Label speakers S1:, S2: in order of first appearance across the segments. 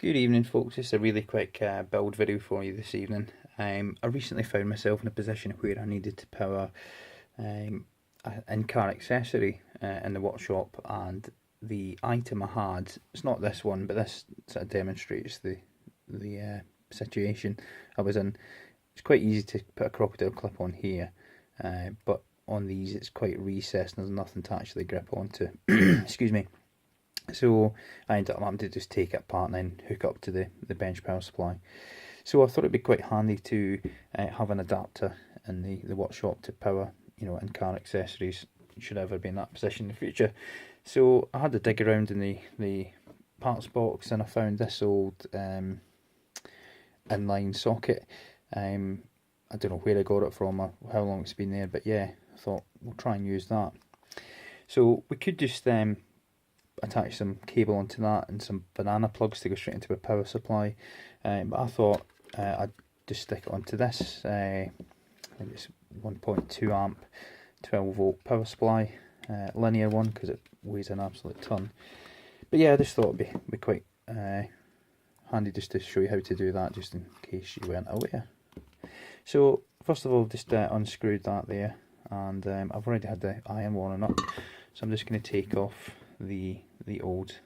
S1: Good evening folks, just a really quick build video for you this evening. I recently found myself in a position where I needed to power an in-car accessory in the workshop, and the item I had, it's not this one, but this sort of demonstrates the situation I was in. It's quite easy to put a crocodile clip on here, but on these it's quite recessed and there's nothing to actually grip onto. Excuse me. So I ended up having to just take it apart and then hook up to the bench power supply. So I thought it'd be quite handy to have an adapter in the workshop to power, in-car accessories, should I ever be in that position in the future. So I had to dig around in the parts box and I found this old inline socket. I don't know where I got it from or how long it's been there, but yeah, I thought we'll try and use that. So we could just attach some cable onto that and some banana plugs to go straight into a power supply, but I thought I'd just stick it onto this. I think it's 1.2 amp 12 volt power supply, linear one, because it weighs an absolute ton. But yeah, I just thought it'd be quite handy just to show you how to do that, just in case you weren't aware. So first of all, just unscrewed that there, and I've already had the iron warning up, so I'm just going to take off the old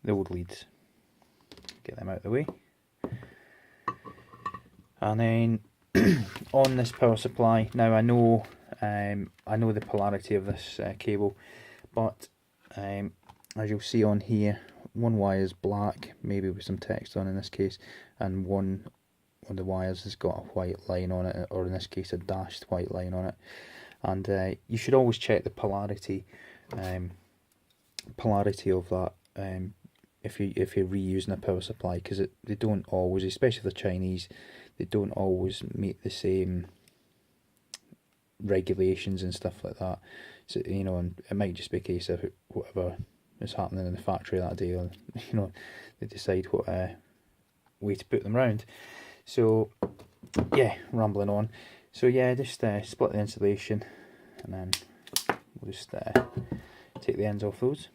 S1: leads, get them out of the way, and then on this power supply. Now I know the polarity of this cable, but as you'll see on here, one wire is black, maybe with some text on in this case, and one of the wires has got a white line on it, or in this case a dashed white line on it. And you should always check the polarity of that if you're reusing a power supply, because they don't always, especially the Chinese, they don't always meet the same regulations and stuff like that. So and it might just be a case of whatever is happening in the factory that day, or they decide what way to put them round. So yeah, rambling on. So yeah, just split the insulation, and then we'll just take the ends off those.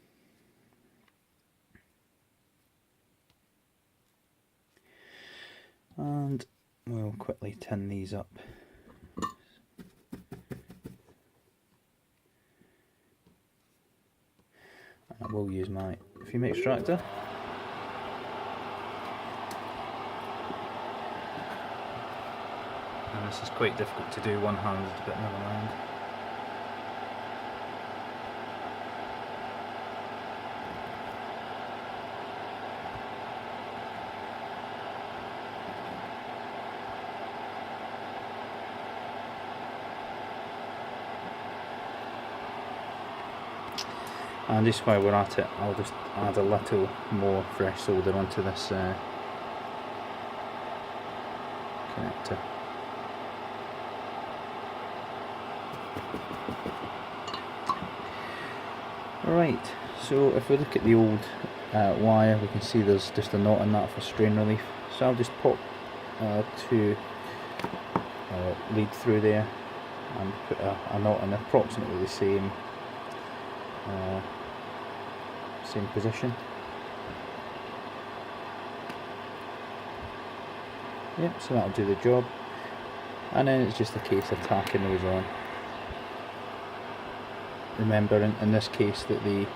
S1: And we'll quickly tin these up. I will use my fume extractor. And this is quite difficult to do one-handed, but never mind. And just while we're at it, I'll just add a little more fresh solder onto this connector. Right, so if we look at the old wire, we can see there's just a knot in that for strain relief. So I'll just pop two lead through there and put a knot in approximately the same position. Yep, so that'll do the job, and then it's just a case of tacking those on. Remember in this case that the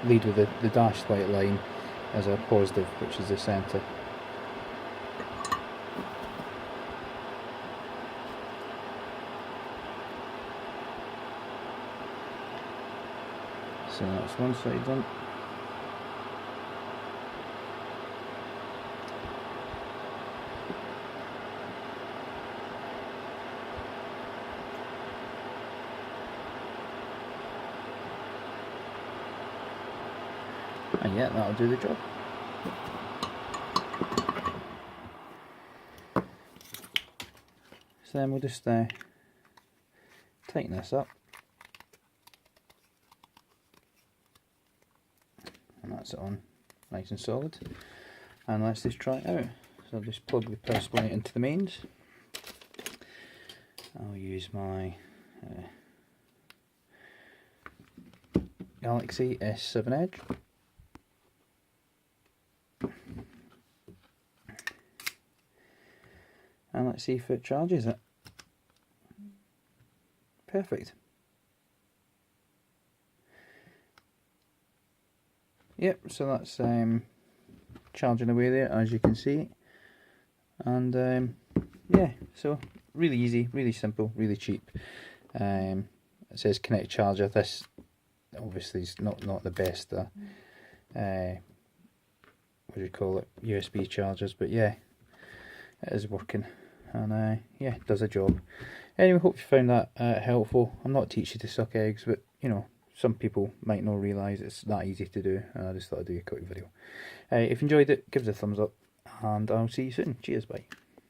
S1: lead with the dashed white line is a positive, which is the centre. So that's one side done. And yeah, that'll do the job. So then we'll just tighten this up. And that's it on nice and solid. And let's just try it out. So I'll just plug the power supply into the mains. I'll use my Galaxy S7 Edge. And let's see if it charges it. Perfect. Yep, so that's charging away there, as you can see. And yeah, so really easy, really simple, really cheap. It says connect charger. This obviously is not the best what do you call it, USB chargers, but yeah, it is working, and yeah, it does a job. Anyway, hope you found that helpful. I'm not teaching you to suck eggs, but you know, some people might not realise it's that easy to do, and I just thought I'd do a quick video. If you enjoyed it, give us a thumbs up, and I'll see you soon. Cheers, bye.